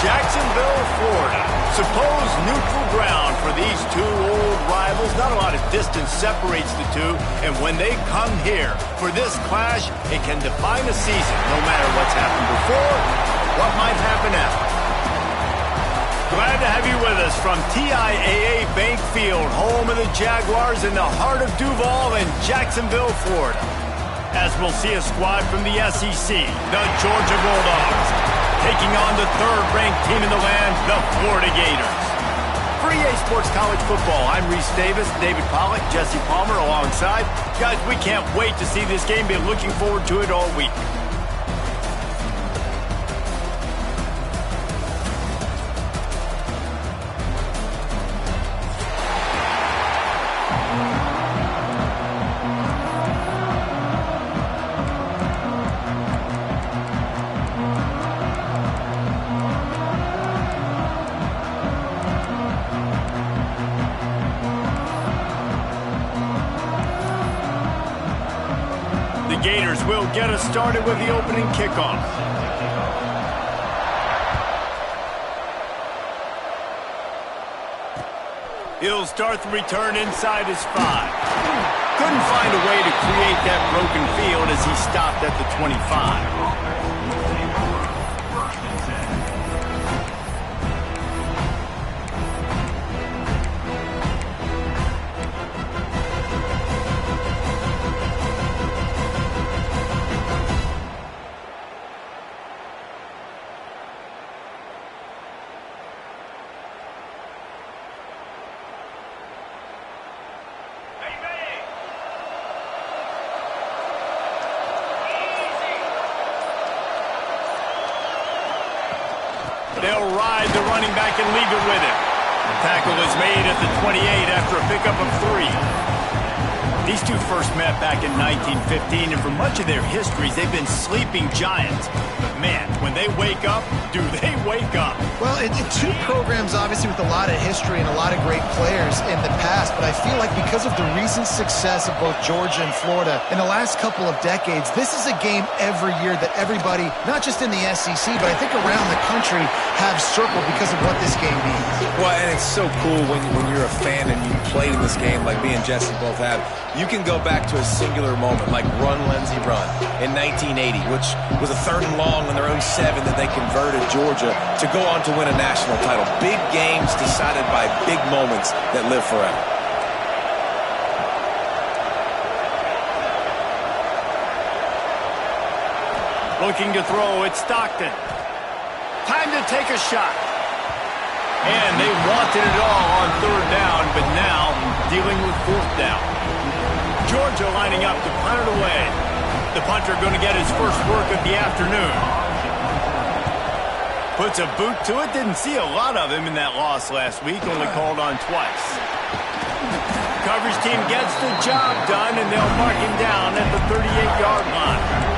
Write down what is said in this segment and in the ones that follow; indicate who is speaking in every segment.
Speaker 1: Jacksonville, Florida. Supposed neutral ground for these two old rivals. Not a lot of distance separates the two, and when they come here for this clash, it can define a season, no matter what's happened before, what might happen after. Glad to have you with us from TIAA Bank Field, home of the Jaguars in the heart of Duval in Jacksonville, Florida. As we'll see a squad from the SEC, the Georgia Bulldogs, taking on the third-ranked team in the land, the Florida Gators. For EA Sports College Football, I'm Reese Davis, David Pollack, Jesse Palmer alongside. Guys, we can't wait to see this game. Been looking forward to it all week. Gators will get us started with the opening kickoff. He'll start the return inside his 5. Couldn't find a way to create that broken field as he stopped at the 25. They'll ride the running back and leave it with him. The tackle is made at the 28 after a pickup of 3. These two first met back in 1915, and for much of their histories, they've been sleeping giants. But man, when they wake up, do they wake up?
Speaker 2: Well, two programs, obviously, with a lot of history and a lot of great players in the past, but I feel like because of the recent success of both Georgia and Florida in the last couple of decades, this is a game every year that everybody, not just in the SEC, but I think around the country, have circled because of what this game means.
Speaker 3: Well, and it's so cool when you're a fan and you played in this game like me and Jesse both have. You can go back to a singular moment like Run, Lindsey, Run in 1980, which was a 3rd and long on their own 7 that they converted Georgia to go on to win a national title. Big games decided by big moments that live forever.
Speaker 1: Looking to throw, it's Stockton. Time to take a shot. And they wanted it all on 3rd down, but now dealing with 4th down. Georgia lining up to punt it away. The punter going to get his first work of the afternoon. Puts a boot to it. Didn't see a lot of him in that loss last week. Only called on twice. Coverage team gets the job done, and they'll mark him down at the 38-yard line.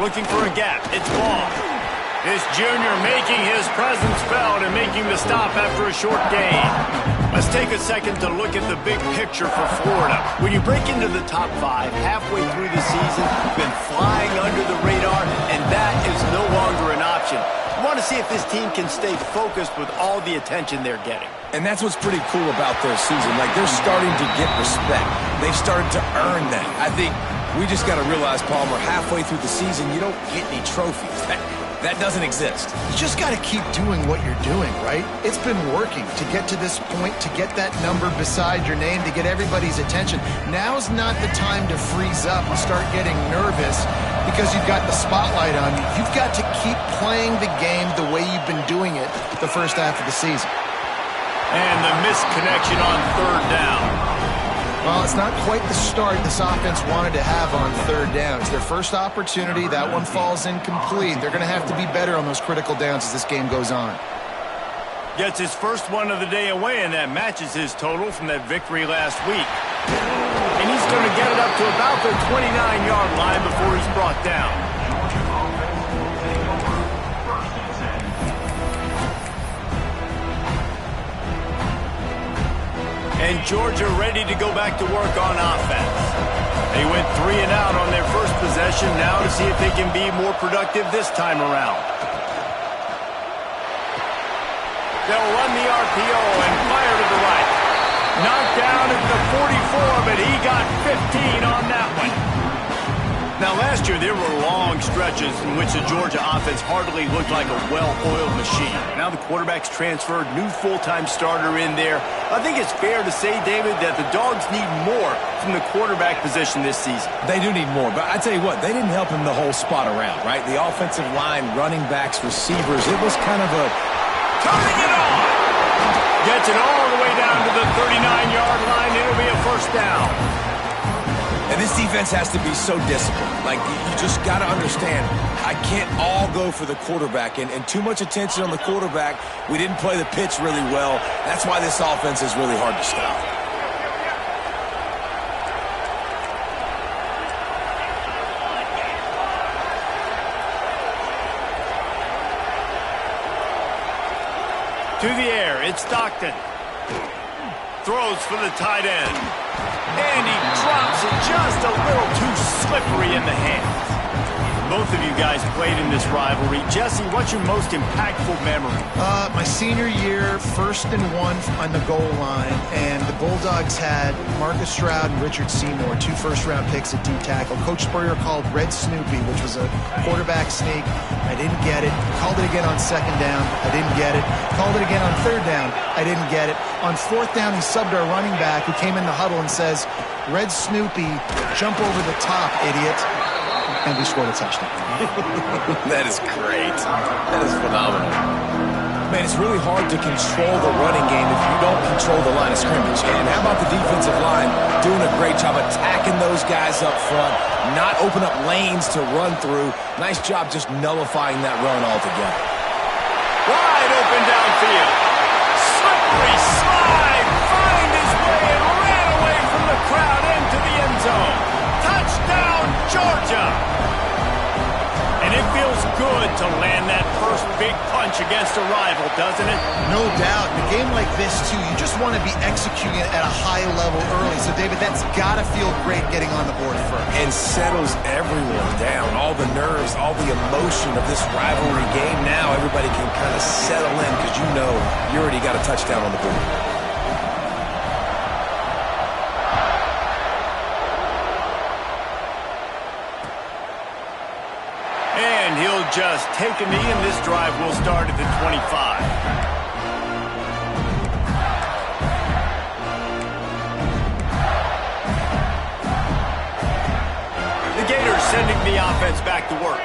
Speaker 1: Looking for a gap. It's Ball. This junior making his presence felt and making the stop after a short gain. Let's take a second to look at the big picture for Florida. When you break into the top 5 halfway through the season, you've been flying under the radar, and that is no longer an option. You want to see if this team can stay focused with all the attention they're getting.
Speaker 3: And that's what's pretty cool about their season. Like, they're starting to get respect. They've started to earn that. I think we just got to realize, Palmer, halfway through the season, you don't get any trophies. That doesn't exist.
Speaker 2: You just got to keep doing what you're doing, right? It's been working to get to this point, to get that number beside your name, to get everybody's attention. Now's not the time to freeze up and start getting nervous because you've got the spotlight on you. You've got to keep playing the game the way you've been doing it the first half of the season.
Speaker 1: And the missed connection on 3rd down.
Speaker 2: Well, it's not quite the start this offense wanted to have on 3rd down. It's their first opportunity. That one falls incomplete. They're going to have to be better on those critical downs as this game goes on.
Speaker 1: Gets his first one of the day away, and that matches his total from that victory last week. And he's going to get it up to about the 29-yard line before he's brought down. And Georgia ready to go back to work on offense. They went 3 and out on their first possession, now to see if they can be more productive this time around. They'll run the RPO and fire to the right. Knocked down at the 44, but he got 15 on that one. Now, last year, there were long stretches in which the Georgia offense hardly looked like a well-oiled machine. Now the quarterback's transferred, new full-time starter in there. I think it's fair to say, David, that the Dogs need more from the quarterback position this season.
Speaker 3: They do need more, but I tell you what, they didn't help him the whole spot around, right? The offensive line, running backs, receivers, it was kind of a...
Speaker 1: Turning it on! Gets it all the way down to the 39-yard line. It'll be a first down.
Speaker 3: And this defense has to be so disciplined. Like, you just got to understand, I can't all go for the quarterback. And too much attention on the quarterback. We didn't play the pitch really well. That's why this offense is really hard to stop.
Speaker 1: To the air, it's Stockton. Throws for the tight end. And he drops it just a little too slippery in the hands. Both of you guys played in this rivalry. Jesse, what's your most impactful memory?
Speaker 2: My senior year, 1st and 1 on the goal line, and the Bulldogs had Marcus Stroud and Richard Seymour, 2 first-round picks at D-tackle. Coach Spurrier called Red Snoopy, which was a quarterback sneak. I didn't get it. Called it again on 2nd down. I didn't get it. Called it again on 3rd down. I didn't get it. On 4th down, he subbed our running back, who came in the huddle and says, "Red Snoopy, jump over the top, idiot." And we scored a touchdown.
Speaker 3: That is great. That is phenomenal. Man, it's really hard to control the running game if you don't control the line of scrimmage. And how about the defensive line doing a great job attacking those guys up front, not open up lanes to run through. Nice job just nullifying that run altogether.
Speaker 1: Wide open downfield. Slippery slide. Find his way and ran away from the crowd into the end zone. Touchdown, Georgia! And it feels good to land that first big punch against a rival, doesn't it?
Speaker 2: No doubt. In a game like this, too, you just want to be executing it at a high level early. So, David, that's got to feel great getting on the board first.
Speaker 3: And settles everyone down. All the nerves, all the emotion of this rivalry game. Now everybody can kind of settle in because you know you already got a touchdown on the board.
Speaker 1: And he'll just take a knee, and this drive will start at the 25. The Gators sending the offense back to work.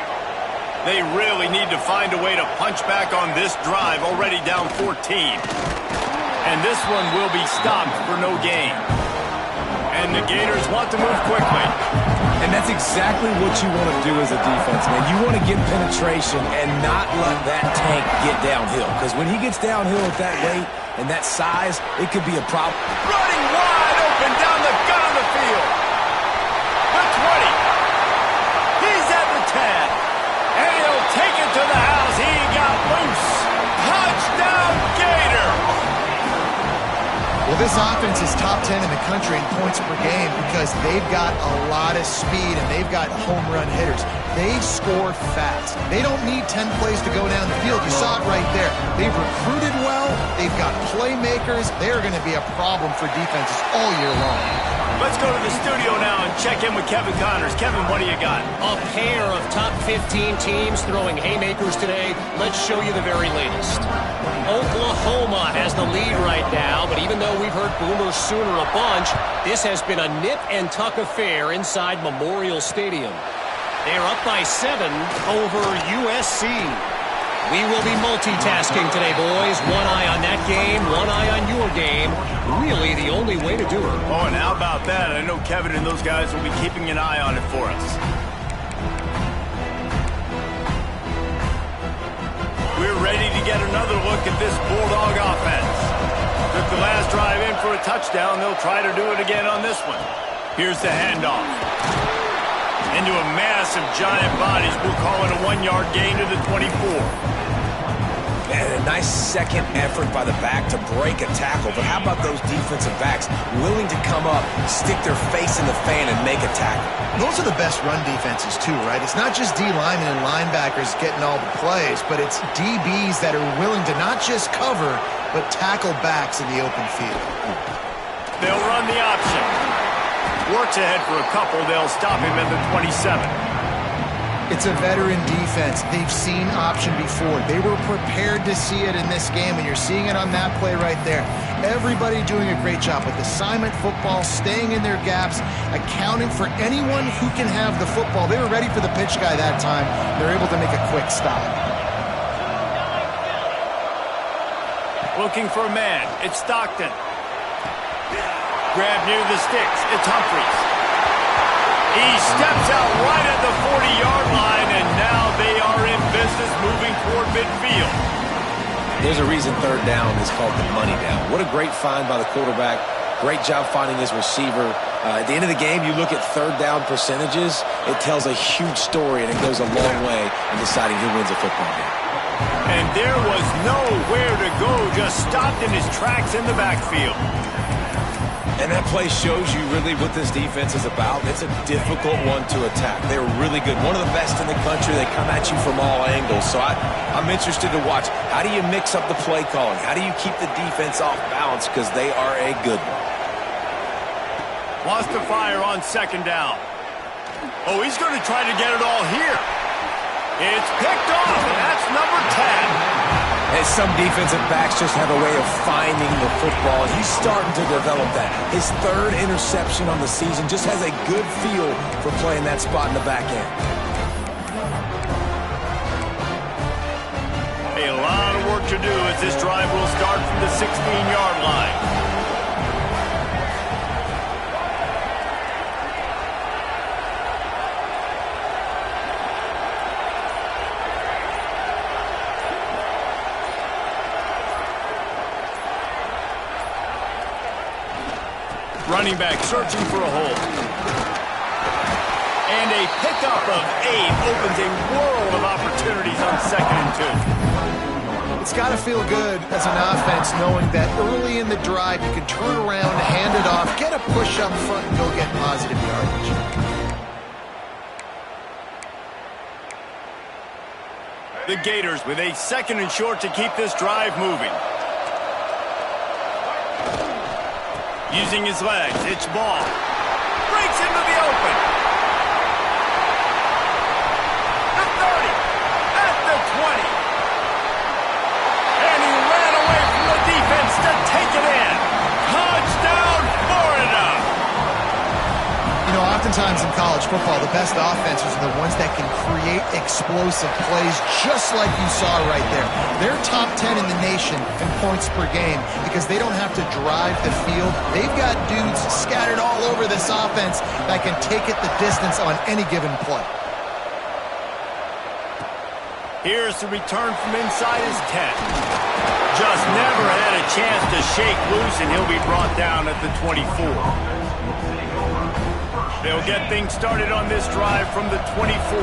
Speaker 1: They really need to find a way to punch back on this drive, already down 14. And this one will be stopped for no gain. And the Gators want to move quickly.
Speaker 3: And that's exactly what you want to do as a defense, man. You want to get penetration and not let that tank get downhill. Because when he gets downhill at that weight and that size, it could be a problem.
Speaker 1: Running wide open down the gut of the field. The 20. He's at the 10. And he'll take it to the house. He got loose. Touchdown, Gator.
Speaker 2: Well, this offense is top 10 in the country in points per game because they've got a lot of speed and they've got home run hitters. They score fast. They don't need 10 plays to go down the field. You saw it right there. They've recruited well. They've got playmakers. They're going to be a problem for defenses all year long.
Speaker 1: Let's go to the studio now and check in with Kevin Connors. Kevin, what do you got?
Speaker 4: A pair of top 15 teams throwing haymakers today. Let's show you the very latest. Oklahoma has the lead right now, but even though we've heard Boomer Sooner a bunch, this has been a nip-and-tuck affair inside Memorial Stadium. They're up by 7 over USC. We will be multitasking today, boys. One eye on that game, one eye on your game. Really the only way to do it.
Speaker 1: Oh, and how about that? I know Kevin and those guys will be keeping an eye on it for us. We're ready to get another look at this Bulldog offense. Took the last drive in for a touchdown. They'll try to do it again on this one. Here's the handoff. Into a mass of giant bodies. We'll call it a 1-yard gain to the 24.
Speaker 3: And a nice second effort by the back to break a tackle. But how about those defensive backs willing to come up, stick their face in the fan, and make a tackle?
Speaker 2: Those are the best run defenses, too, right? It's not just D linemen and linebackers getting all the plays, but it's DBs that are willing to not just cover, but tackle backs in the open field.
Speaker 1: They'll run the option. Works ahead for a couple. They'll stop him at the 27.
Speaker 2: It's a veteran defense. They've seen option before. They were prepared to see it in this game, and you're seeing it on that play right there. Everybody doing a great job with assignment football, staying in their gaps, accounting for anyone who can have the football. They were ready for the pitch guy that time. They're able to make a quick stop.
Speaker 1: Looking for a man. It's Stockton. Grab near the sticks. It's Humphries. He steps out right at the 40-yard line, and now they are in business moving toward midfield.
Speaker 3: There's a reason third down is called the money down. What a great find by the quarterback. Great job finding his receiver. At the end of the game, you look at third down percentages. It tells a huge story, and it goes a long way in deciding who wins a football game.
Speaker 1: And there was nowhere to go, just stopped in his tracks in the backfield.
Speaker 3: And that play shows you really what this defense is about. It's a difficult one to attack. They're really good. One of the best in the country. They come at you from all angles. So I'm interested to watch. How do you mix up the play calling? How do you keep the defense off balance? Because they are a good one.
Speaker 1: Wants to fire on second down. Oh, he's going to try to get it all here. It's picked off, and that's number 10.
Speaker 3: And some defensive backs just have a way of finding the football. He's starting to develop that. His third interception on the season just has a good feel for playing that spot in the back end.
Speaker 1: A lot of work to do as this drive will start from the 16-yard line. Running back searching for a hole. And a pickup of 8 opens a world of opportunities on 2nd and 2.
Speaker 2: It's got to feel good as an offense knowing that early in the drive you can turn around, hand it off, get a push up front, and go get positive yardage.
Speaker 1: The Gators with a 2nd and short to keep this drive moving. Using his legs, it's Ball. Breaks into the open. The 30. At the 20. And he ran away from the defense to take it in. Touchdown, Florida.
Speaker 2: You know, oftentimes in college football, the best offenses are the ones that can create explosive plays just like you saw right there. They're top 10 in the nation in points per game because they don't have to drive the field. They've got dudes scattered all over this offense that can take it the distance on any given play.
Speaker 1: Here's the return from inside his 10. Just never had a chance to shake loose, and he'll be brought down at the 24. They'll get things started on this drive from the 24.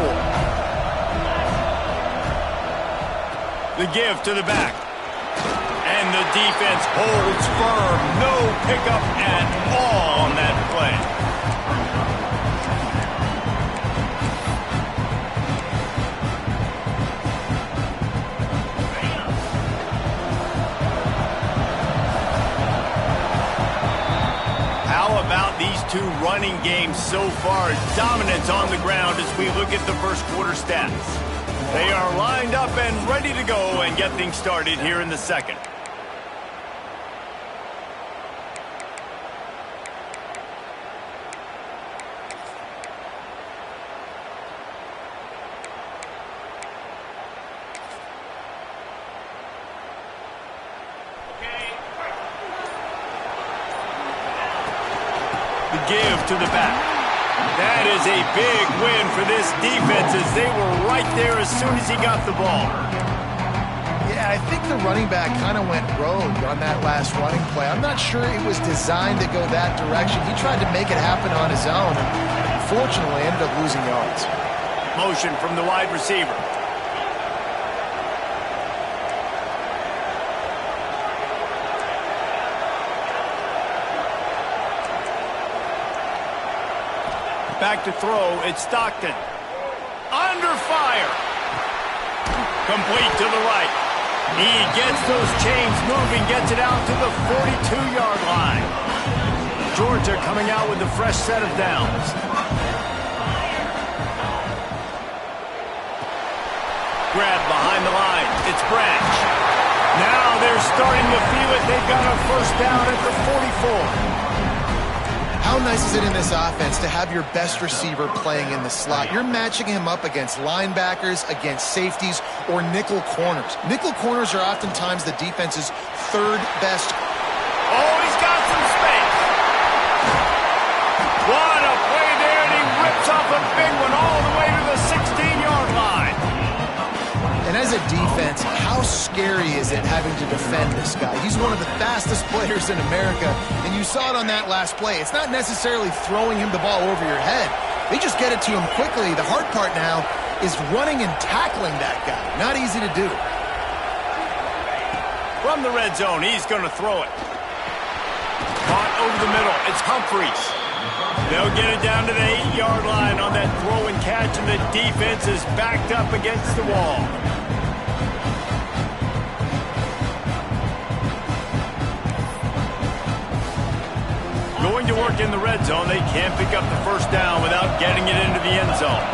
Speaker 1: The give to the back. And the defense holds firm. No pickup at all on that play. How about these two running games so far? Dominance on the ground as we look at the first quarter stats. They are lined up and ready to go and get things started here in the second. The give to the back. That is a big win for this defense as they were right there as soon as he got the ball.
Speaker 2: Yeah, Yeah, I think the running back kind of went rogue on that last running play. I'm not sure it was designed to go that direction. He tried to make it happen on his own, and unfortunately ended up losing yards.
Speaker 1: Motion from the wide receiver. Back to throw, it's Stockton. Under fire. Complete to the right. He gets those chains moving, gets it out to the 42-yard line. Georgia coming out with a fresh set of downs. Grab behind the line. It's Branch. Now they're starting to feel it. They've got a first down at the 44.
Speaker 2: How nice is it in this offense to have your best receiver playing in the slot? You're matching him up against linebackers, against safeties, or nickel corners. Nickel corners are oftentimes the defense's third best.
Speaker 1: Oh, he's got some space. What a play there, and he rips off a big one all the way to the 16-yard line.
Speaker 2: And as a defense, how scary is it having to defend this guy? He's one of the fastest players in America, and you saw it on that last play. It's not necessarily throwing him the ball over your head. They just get it to him quickly. The hard part now is running and tackling that guy. Not easy to do.
Speaker 1: From the red zone, he's going to throw it. Caught over the middle. It's Humphreys. They'll get it down to the 8-yard line on that throw and catch, and the defense is backed up against the wall. Going to work in the red zone. They can't pick up the first down without getting it into the end zone.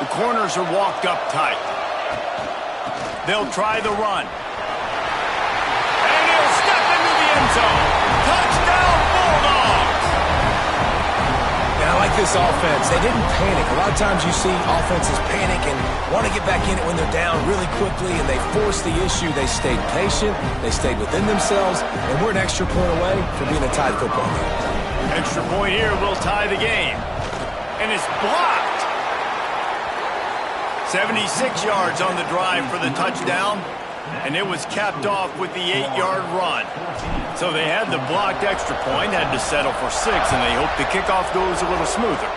Speaker 1: The corners are walked up tight. They'll try the run. And he'll step into the end zone. Touchdown, Bulldogs!
Speaker 3: And I like this offense. They didn't panic. A lot of times you see offenses panic and want to get back in it when they're down really quickly, and they forced the issue. They stayed patient. They stayed within themselves, and we're an extra point away from being a tied football game.
Speaker 1: Extra point here will tie the game. And it's blocked. 76 yards on the drive for the touchdown, and it was capped off with the 8-yard run. So they had the blocked extra point, had to settle for 6, and they hope the kickoff goes a little smoother.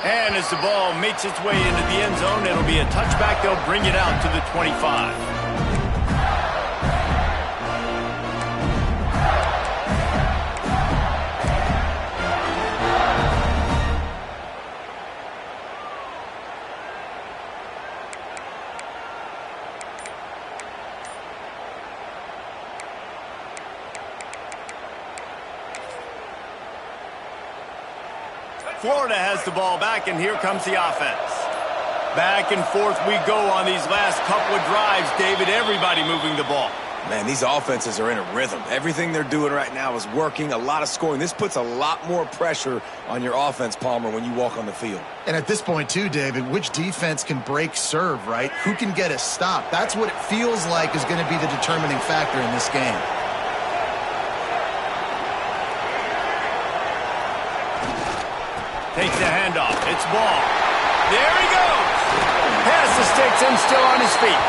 Speaker 1: And as the ball makes its way into the end zone, it'll be a touchback. They'll bring it out to the 25. Florida has the ball back, and here comes the offense. Back and forth we go on these last couple of drives, David. Everybody moving the ball.
Speaker 3: Man, these offenses are in a rhythm. Everything they're doing right now is working, a lot of scoring. This puts a lot more pressure on your offense, Palmer, when you walk on the field.
Speaker 2: And at this point, too, David, which defense can break serve, right? Who can get a stop? That's what it feels like is going to be the determining factor in this game.
Speaker 1: Takes the handoff. It's ball. There he goes. Pass the sticks and still on his feet.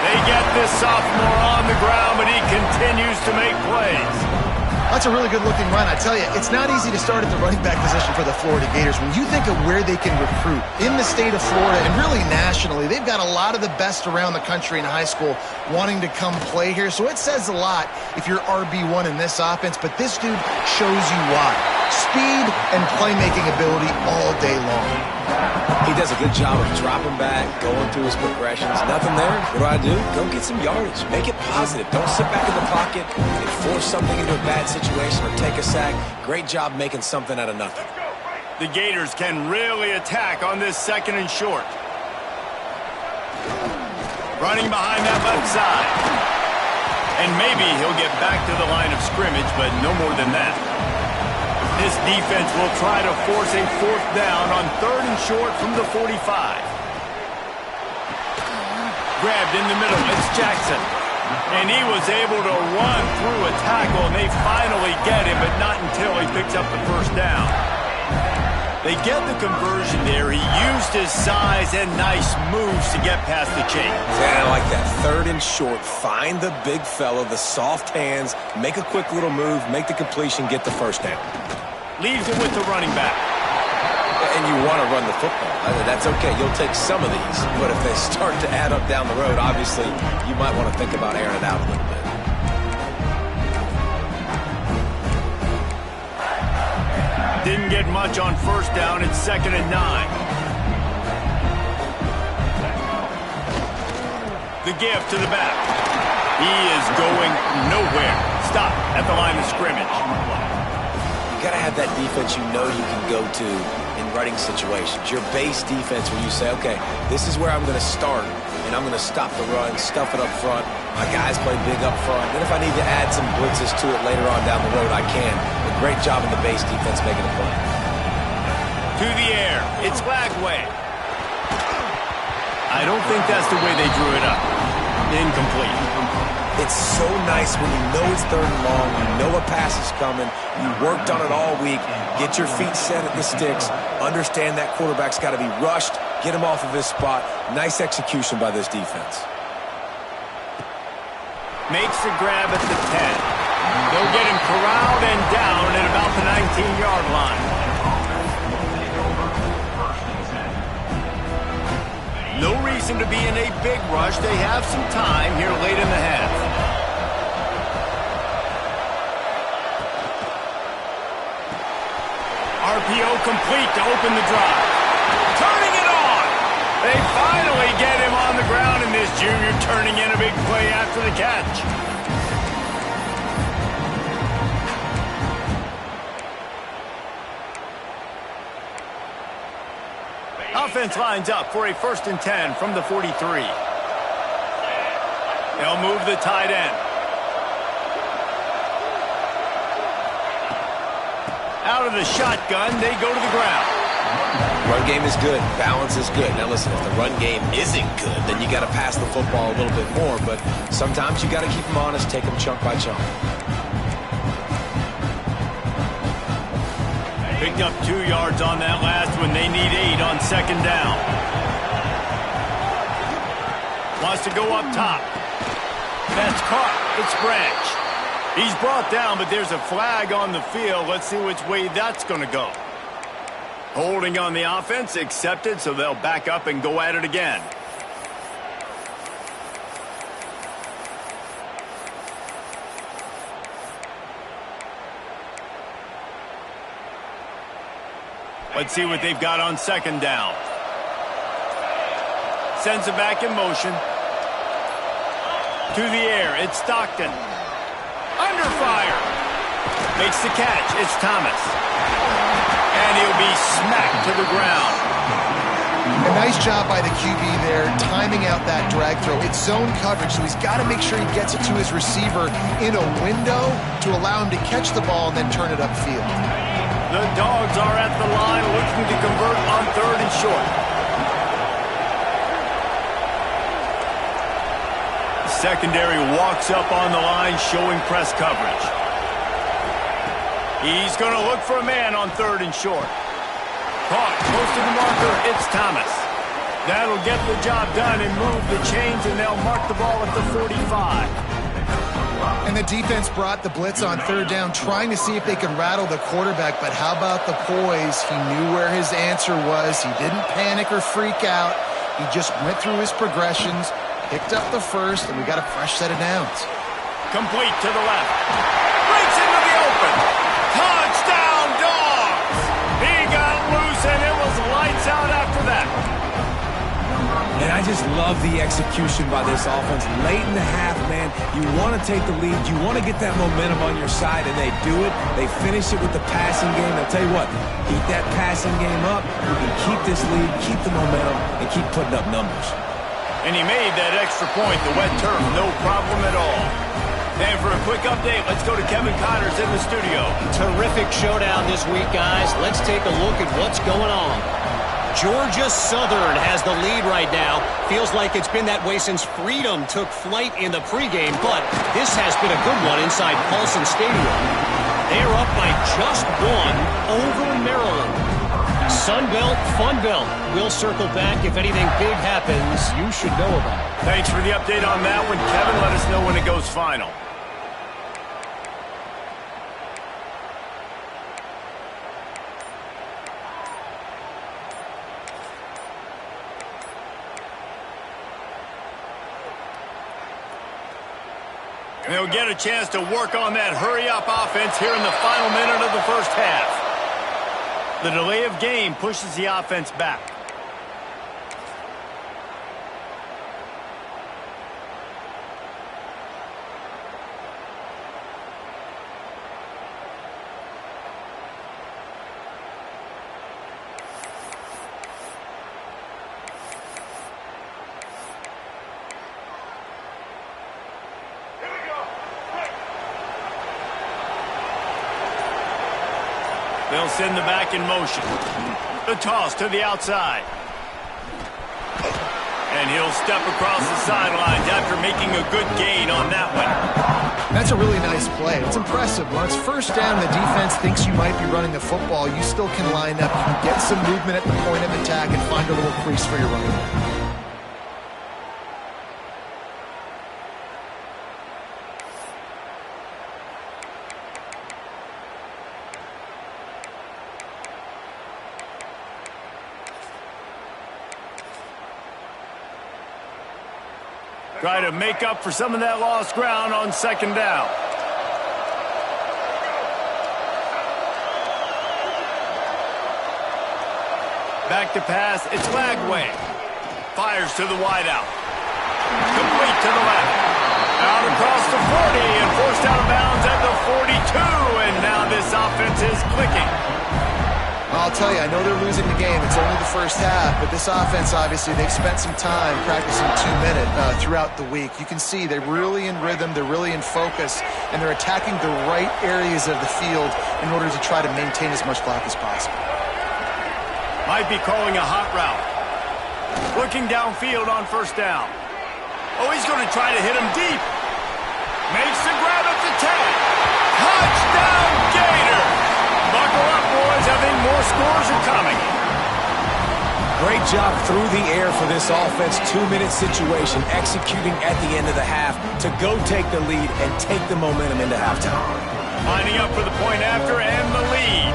Speaker 1: They get this sophomore on the ground, but he continues to make plays.
Speaker 2: That's a really good-looking run. I tell you, it's not easy to start at the running back position for the Florida Gators. When you think of where they can recruit in the state of Florida and really nationally, they've got a lot of the best around the country in high school wanting to come play here. So it says a lot if you're RB1 in this offense, but this dude shows you why. Speed and playmaking ability all day long.
Speaker 3: He does a good job of dropping back, going through his progressions. Nothing there. What do? Go get some yardage. Make it positive. Don't sit back in the pocket and force something into a bad situation or take a sack. Great job making something out of nothing.
Speaker 1: The Gators can really attack on this second and short. Running behind that left side. And maybe he'll get back to the line of scrimmage, but no more than that. This defense will try to force a fourth down on third and short from the 45. Grabbed in the middle, it's Jackson. And he was able to run through a tackle, and they finally get him, but not until he picks up the first down. They get the conversion there. He used his size and nice moves to get past the chains.
Speaker 3: Yeah, I like that. 3rd and short. Find the big fella, the soft hands, make a quick little move, make the completion, get the first down.
Speaker 1: Leaves it with the running back.
Speaker 3: And you want to run the football. That's okay. You'll take some of these. But if they start to add up down the road, obviously, you might want to think about airing it out a little bit.
Speaker 1: Didn't get much on 1st down. It's 2nd and 9. The give to the back. He is going nowhere. Stop at the line of scrimmage.
Speaker 3: You got to have that defense you know you can go to in running situations. Your base defense where you say, okay, this is where I'm going to start, and I'm going to stop the run, stuff it up front. My guys play big up front. Then if I need to add some blitzes to it later on down the road, I can. A great job in the base defense making a play.
Speaker 1: To the air. It's Lagway. I don't think that's the way they drew it up. Incomplete.
Speaker 3: It's so nice when you know it's 3rd and long, you know a pass is coming, you worked on it all week, get your feet set at the sticks, understand that quarterback's got to be rushed, get him off of his spot. Nice execution by this defense.
Speaker 1: Makes the grab at the 10. They'll get him corralled and down at about the 19-yard line. No reason to be in a big rush. They have some time here late in the half. RPO complete to open the drive. Turning it on. They finally get him on the ground, and this junior turning in a big play after the catch. Offense lines up for a 1st and 10 from the 43. They'll move the tight end. Out of the shotgun, they go to the ground.
Speaker 3: Run game is good. Balance is good. Now listen, if the run game isn't good, then you got to pass the football a little bit more. But sometimes you got to keep them honest, take them chunk by chunk.
Speaker 1: Picked up 2 yards on that last one. They need 8 on 2nd down. Wants to go up top. That's caught. It's Branch. He's brought down, but there's a flag on the field. Let's see which way that's going to go. Holding on the offense, accepted, so they'll back up and go at it again. Let's see what they've got on 2nd down. Sends it back in motion. To the air, it's Stockton. Under fire. Makes the catch, it's Thomas. And he'll be smacked to the ground.
Speaker 2: A nice job by the QB there, timing out that drag throw. It's zone coverage, so he's got to make sure he gets it to his receiver in a window to allow him to catch the ball and then turn it upfield.
Speaker 1: The Dogs are at the line looking to convert on 3rd and short. Secondary walks up on the line showing press coverage. He's going to look for a man on 3rd and short. Caught close to the marker, it's Thomas. That'll get the job done and move the chains, and they'll mark the ball at the 45.
Speaker 2: And the defense brought the blitz on 3rd down, trying to see if they could rattle the quarterback. But how about the poise? He knew where his answer was. He didn't panic or freak out. He just went through his progressions, picked up the first, and we got a fresh set of downs.
Speaker 1: Complete to the left. Breaks into the open. Touchdown, Dogs! He got loose, and it was lights out after that.
Speaker 3: And I just love the execution by this offense. Late in the half, man, you want to take the lead. You want to get that momentum on your side, and they do it. They finish it with the passing game. I'll tell you what, keep that passing game up. You can keep this lead, keep the momentum, and keep putting up numbers.
Speaker 1: And he made that extra point, the wet turf, no problem at all. And for a quick update, let's go to Kevin Connors in the studio.
Speaker 4: Terrific showdown this week, guys. Let's take a look at what's going on. Georgia Southern has the lead right now. Feels like it's been that way since Freedom took flight in the pregame, but this has been a good one inside Paulson Stadium. They're up by just 1 over Maryland. Sunbelt, Funbelt. We'll circle back if anything big happens you should know about.
Speaker 1: Thanks for the update on that one, Kevin. Let us know when it goes final. And they'll get a chance to work on that hurry-up offense here in the final minute of the first half. The delay of game pushes the offense back. They'll send the back in motion. The toss to the outside. And he'll step across the sidelines after making a good gain on that one.
Speaker 2: That's a really nice play. It's impressive. When it's first down, the defense thinks you might be running the football. You still can line up. You can get some movement at the point of attack and find a little crease for your running back.
Speaker 1: Try to make up for some of that lost ground on second down. Back to pass, it's Lagway. Fires to the wideout. Complete to the left. Out across the 40 and forced out of bounds at the 42. And now this offense is clicking.
Speaker 2: I'll tell you, I know they're losing the game. It's only the first half, but this offense, obviously, they've spent some time practicing 2-minute throughout the week. You can see they're really in rhythm, they're really in focus, and they're attacking the right areas of the field in order to try to maintain as much clock as possible.
Speaker 1: Might be calling a hot route. Looking downfield on first down. Oh, he's going to try to hit him deep. Makes the grab at the 10. Touchdown, Gator! Buckle up, boys. I think more scores are coming.
Speaker 3: Great job through the air for this offense. 2-minute situation, executing at the end of the half to go take the lead and take the momentum into halftime.
Speaker 1: Lining up for the point after and the lead.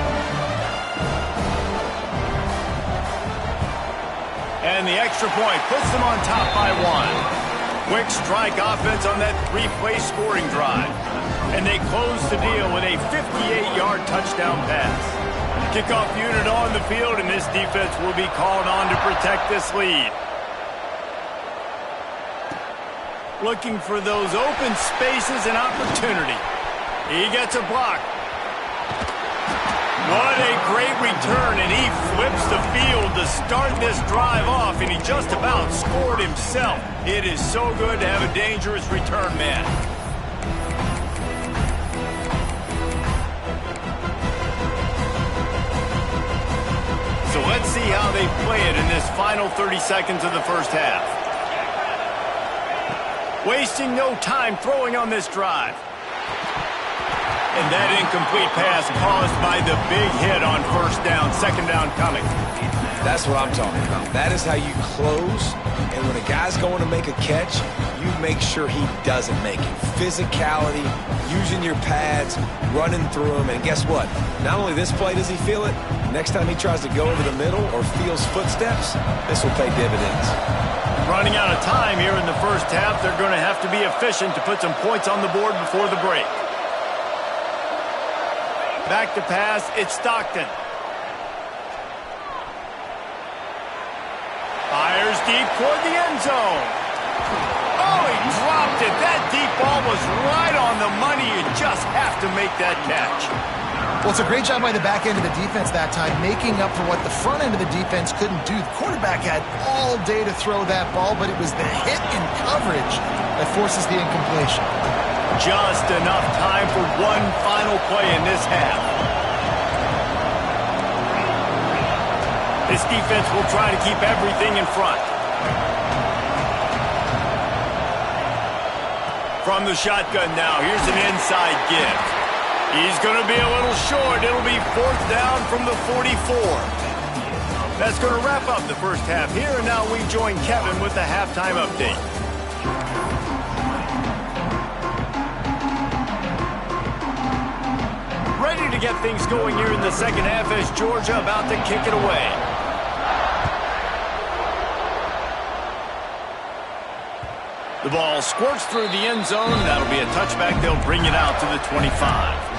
Speaker 1: And the extra point puts them on top by 1. Quick strike offense on that 3-play scoring drive. And they close the deal with a 58-yard touchdown pass. Kickoff unit on the field, and this defense will be called on to protect this lead. Looking for those open spaces and opportunity. He gets a block. What a great return, and he flips the field to start this drive off, and he just about scored himself. It is so good to have a dangerous return man. So let's see how they play it in this final 30 seconds of the first half. Wasting no time throwing on this drive. And that incomplete pass caused by the big hit on first down, second down coming.
Speaker 3: That's what I'm talking about. That is how you close. And when a guy's going to make a catch, you make sure he doesn't make it. Physicality, using your pads, running through them. And guess what? Not only this play does he feel it, next time he tries to go over the middle or feels footsteps, this will pay dividends.
Speaker 1: Running out of time here in the first half, they're going to have to be efficient to put some points on the board before the break. Back to pass, it's Stockton. Fires deep toward the end zone. Oh, he dropped it. That deep ball was right on the money. You just have to make that catch.
Speaker 2: Well, it's a great job by the back end of the defense that time, making up for what the front end of the defense couldn't do. The quarterback had all day to throw that ball, but it was the hit in coverage that forces the incompletion.
Speaker 1: Just enough time for one final play in this half. This defense will try to keep everything in front. From the shotgun now, here's an inside give. He's going to be a little short. It'll be fourth down from the 44. That's going to wrap up the first half here, and now we join Kevin with the halftime update. Ready to get things going here in the second half as Georgia about to kick it away. The ball squirts through the end zone. That'll be a touchback. They'll bring it out to the 25.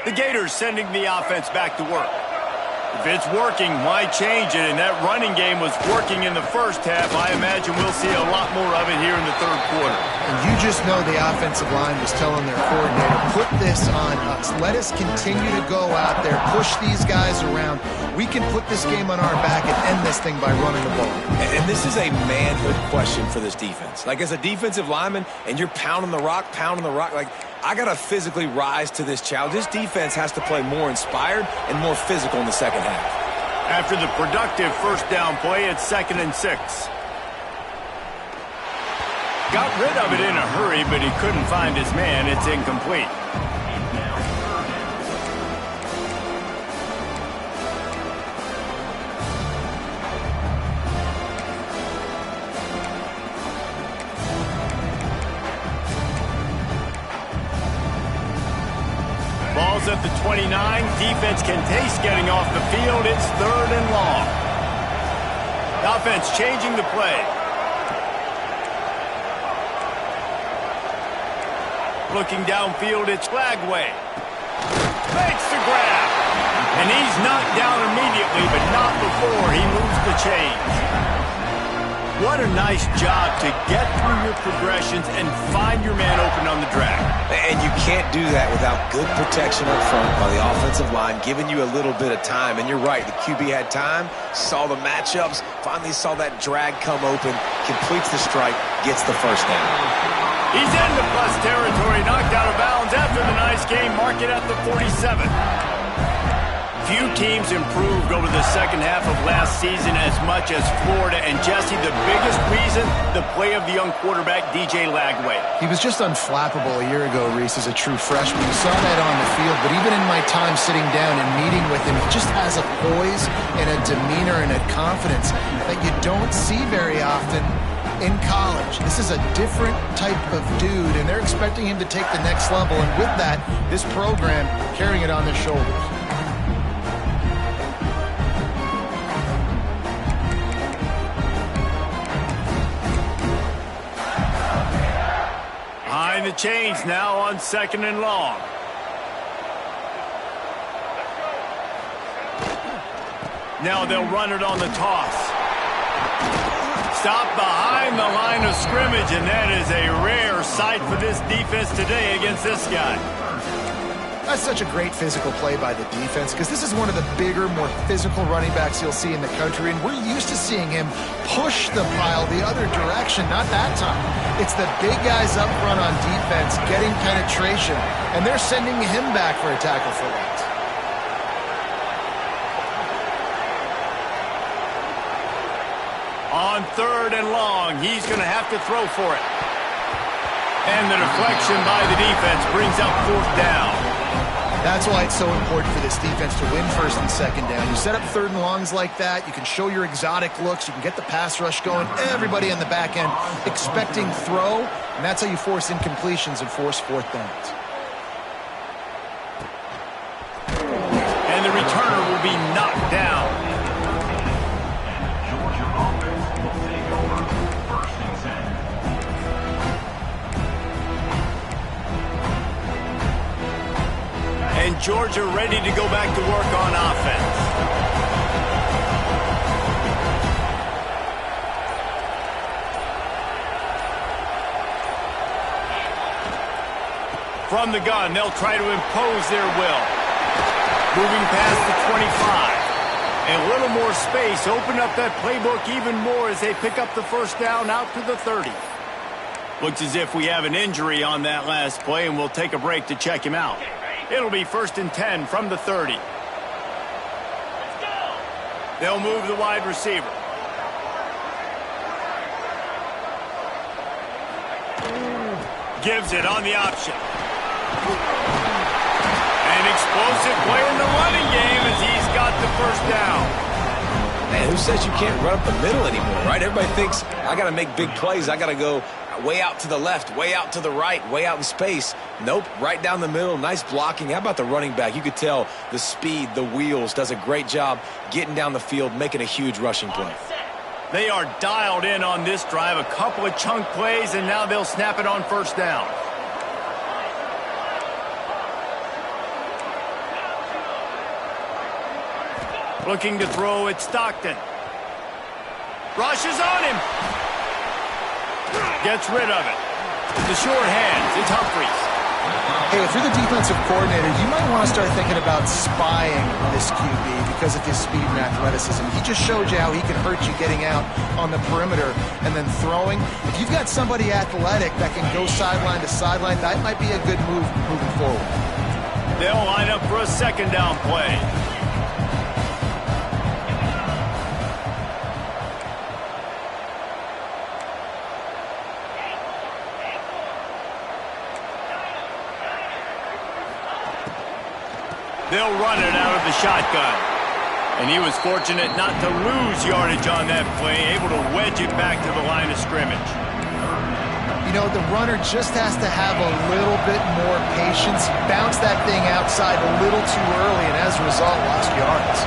Speaker 1: The Gators sending the offense back to work. If it's working, why change it? And that running game was working in the first half. I imagine we'll see a lot more of it here in the third quarter.
Speaker 2: And you just know the offensive line was telling their coordinator, put this on us. Let us continue to go out there, push these guys around. We can put this game on our back and end this thing by running the ball.
Speaker 3: And this is a manhood question for this defense. Like, as a defensive lineman, and you're pounding the rock, like, I got to physically rise to this challenge. This defense has to play more inspired and more physical in the second half.
Speaker 1: After the productive first down play, it's 2nd and 6. Got rid of it in a hurry, but he couldn't find his man. It's incomplete. Ball's at the 29. Defense can taste getting off the field. It's 3rd and long. Offense changing the play. Looking downfield, it's Flagway. Makes the grab. And he's knocked down immediately, but not before he moves the chains. What a nice job to get through your progressions and find your man open on the drag.
Speaker 3: And you can't do that without good protection up front by the offensive line, giving you a little bit of time. And you're right, the QB had time, saw the matchups, finally saw that drag come open, completes the strike, gets the first down.
Speaker 1: He's into plus territory, knocked out of bounds after the nice game. Mark it at the 47. Few teams improved over the second half of last season as much as Florida. And Jesse, the biggest reason, the play of the young quarterback, DJ Lagway.
Speaker 2: He was just unflappable a year ago, Reese, as a true freshman. You saw that on the field, but even in my time sitting down and meeting with him, he just has a poise and a demeanor and a confidence that you don't see very often in college. This is a different type of dude, and they're expecting him to take the next level. And with that, this program carrying it on their shoulders.
Speaker 1: Behind the chains now on 2nd and long. Now they'll run it on the toss. Stop behind the line of scrimmage, and that is a rare sight for this defense today against this guy.
Speaker 2: That's such a great physical play by the defense because this is one of the bigger, more physical running backs you'll see in the country, and we're used to seeing him push the pile the other direction. Not that time. It's the big guys up front on defense getting penetration, and they're sending him back for a tackle for loss.
Speaker 1: On 3rd and long, he's going to have to throw for it. And the deflection by the defense brings up 4th down.
Speaker 2: That's why it's so important for this defense to win 1st and 2nd down. You set up 3rd and longs like that, you can show your exotic looks, you can get the pass rush going, everybody on the back end expecting throw, and that's how you force incompletions and force 4th downs.
Speaker 1: And the returner will be knocked down. And Georgia ready to go back to work on offense. From the gun, they'll try to impose their will. Moving past the 25. A little more space, open up that playbook even more as they pick up the first down out to the 30. Looks as if we have an injury on that last play, and we'll take a break to check him out. It'll be 1st and 10 from the 30. Let's go. They'll move the wide receiver. gives it on the option. An explosive play in the running game as he's got the first down.
Speaker 3: Man, who says you can't run up the middle anymore, right? Everybody thinks, I got to make big plays. I got to go way out to the left, way out to the right, way out in space. Nope, right down the middle, nice blocking. How about the running back? You could tell the speed, the wheels, does a great job getting down the field, making a huge rushing play.
Speaker 1: They are dialed in on this drive, a couple of chunk plays, and now they'll snap it on first down. Looking to throw at Stockton. Rushes on him. Gets rid of it. The short hands. It's Humphries.
Speaker 2: Hey, if you're the defensive coordinator, you might want to start thinking about spying this QB because of his speed and athleticism. He just showed you how he can hurt you getting out on the perimeter and then throwing. If you've got somebody athletic that can go sideline to sideline, that might be a good move moving forward.
Speaker 1: They'll line up for a second down play. They'll run it out of the shotgun. And he was fortunate not to lose yardage on that play, able to wedge it back to the line of scrimmage.
Speaker 2: You know, the runner just has to have a little bit more patience, bounce that thing outside a little too early, and as a result, lost yards.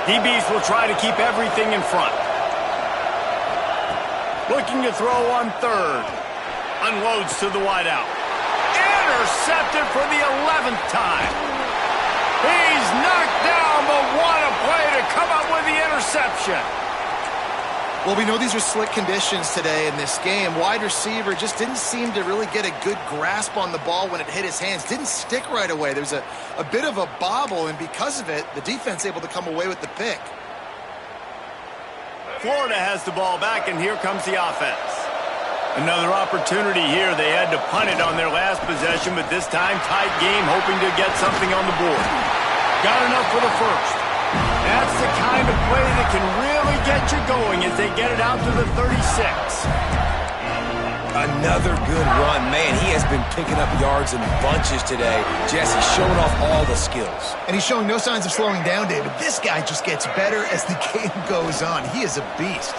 Speaker 1: DBs will try to keep everything in front. Looking to throw on third. Unloads to the wideout. Intercepted for the 11th time. He's knocked down, but what a play to come up with the interception.
Speaker 2: Well, we know these are slick conditions today in this game. Wide receiver just didn't seem to really get a good grasp on the ball when it hit his hands. Didn't stick right away. There was a bit of a bobble, and because of it, the defense able to come away with the pick.
Speaker 1: Florida has the ball back, and here comes the offense. Another opportunity here. They had to punt it on their last possession, but this time tight game, hoping to get something on the board. Got enough for the first. That's the kind of play that can really get you going as they get it out to the 36.
Speaker 3: Another good run. Man, he has been picking up yards in bunches today. Jesse showing off all the skills.
Speaker 2: And he's showing no signs of slowing down, David. This guy just gets better as the game goes on. He is a beast.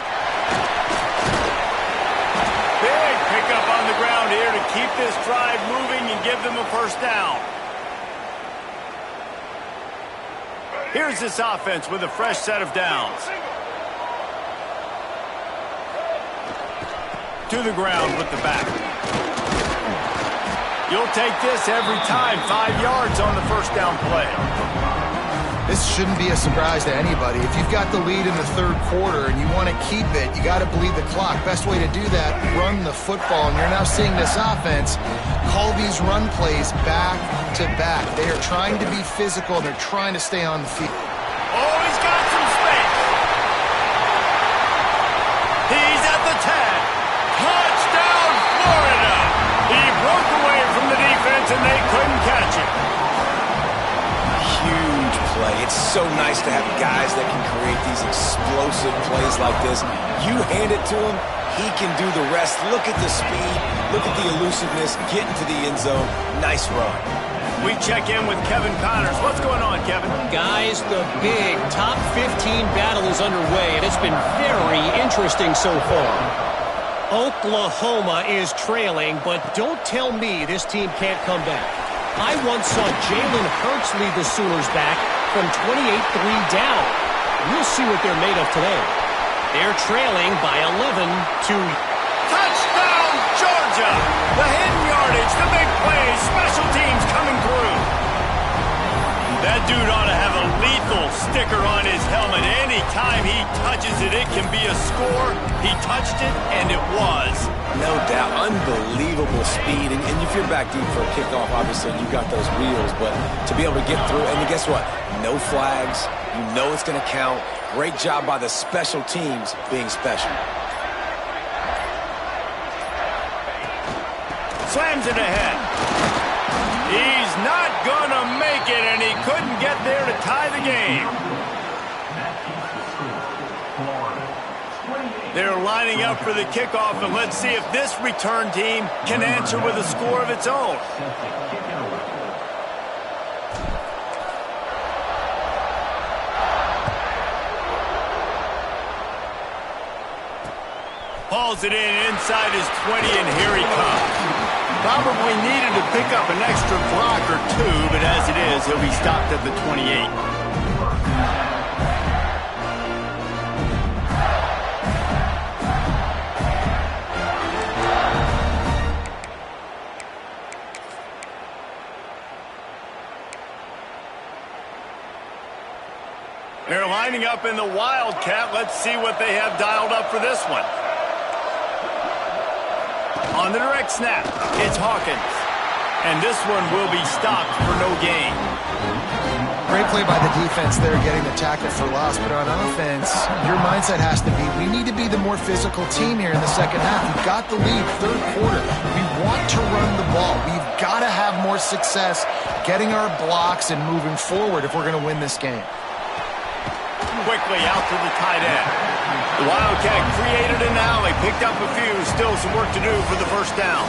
Speaker 1: Big pickup on the ground here to keep this drive moving and give them a first down. Here's this offense with a fresh set of downs. To the ground with the back. You'll take this every time. 5 yards on the first down play.
Speaker 2: This shouldn't be a surprise to anybody. If you've got the lead in the third quarter and you want to keep it, you got to bleed the clock. Best way to do that, run the football. And you're now seeing this offense call these run plays back to back. They are trying to be physical. They're trying to stay on the field.
Speaker 1: Oh, he's got some space. He's at the 10. Touchdown, Florida! He broke away from the defense, and they couldn't catch him.
Speaker 3: Huge play. It's so nice to have guys that can create these explosive plays like this. You hand it to him, he can do the rest. Look at the speed. Look at the elusiveness. Get into the end zone. Nice run.
Speaker 1: We check in with Kevin Connors. What's going on, Kevin?
Speaker 4: Guys, the big top 15 battle is underway, and it's been very interesting so far. Oklahoma is trailing, but don't tell me this team can't come back. I once saw Jalen Hurts lead the Sooners back from 28-3 down. We'll see what they're made of today. They're trailing by 11 to...
Speaker 1: Touchdown, Georgia! The hidden yardage, the big plays, special teams coming through. That dude ought to have a lethal sticker on his helmet. Anytime he touches it, it can be a score. He touched it, and it was.
Speaker 3: No doubt. Unbelievable speed. And if you're back deep for a kickoff, obviously you've got those wheels. But to be able to get through, and guess what? No flags. You know it's going to count. Great job by the special teams being special.
Speaker 1: Slams it ahead. He's not gonna make it, and he couldn't get there to tie the game. They're lining up for the kickoff, and let's see if this return team can answer with a score of its own. Hauls it inside his 20, and here he comes. Probably needed to pick up an extra block or two, but as it is, he'll be stopped at the 28. They're lining up in the Wildcat. Let's see what they have dialed up for this one. On the direct snap, it's Hawkins. And this one will be stopped for no gain.
Speaker 2: Great play by the defense there, getting the tackle for loss. But on offense, your mindset has to be, we need to be the more physical team here in the second half. We've got the lead, third quarter. We want to run the ball. We've got to have more success getting our blocks and moving forward if we're going to win this game.
Speaker 1: Quickly out to the tight end. The Wildcat created an alley, picked up a few, still some work to do for the first down.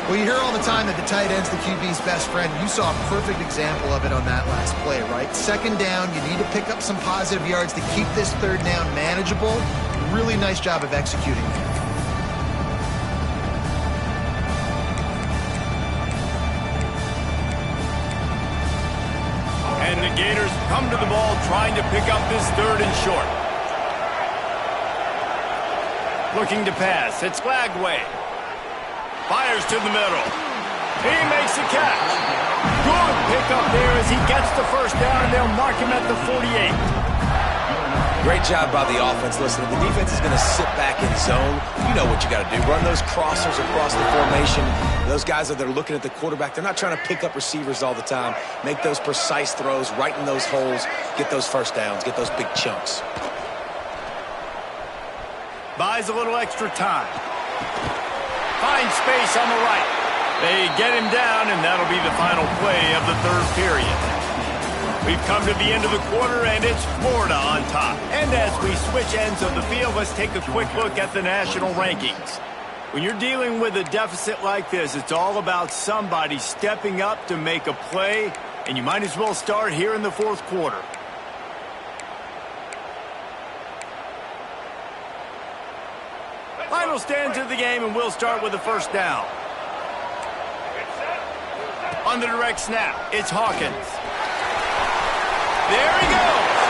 Speaker 2: Well, you hear all the time that the tight end's the QB's best friend. You saw a perfect example of it on that last play, right? Second down, you need to pick up some positive yards to keep this third down manageable. Really nice job of executing there.
Speaker 1: And the Gators come to the ball trying to pick up this third and short. Looking to pass. It's Lagway. Fires to the middle. He makes a catch. Good pickup there as he gets the first down, and they'll mark him at the 48.
Speaker 3: Great job by the offense. Listen, if the defense is going to sit back in zone, you know what you got to do. Run those crossers across the formation. Those guys that are looking at the quarterback, they're not trying to pick up receivers all the time. Make those precise throws, right in those holes, get those first downs, get those big chunks.
Speaker 1: Buys a little extra time. Finds space on the right. They get him down, and that'll be the final play of the third period. We've come to the end of the quarter, and it's Florida on top. And as we switch ends of the field, let's take a quick look at the national rankings. When you're dealing with a deficit like this, it's all about somebody stepping up to make a play, and you might as well start here in the fourth quarter. Final stands of the game, and we'll start with the first down. On the direct snap, it's Hawkins. There he goes.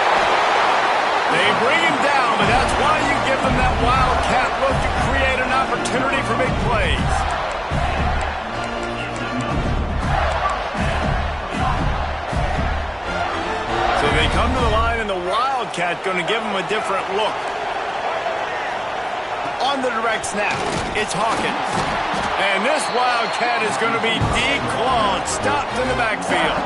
Speaker 1: They bring him down, but that's why you give them that wildcat look to create an opportunity for big plays. So they come to the line, and the wildcat going to give them a different look. On the direct snap, it's Hawkins. And this wildcat is going to be declawed, stopped in the backfield.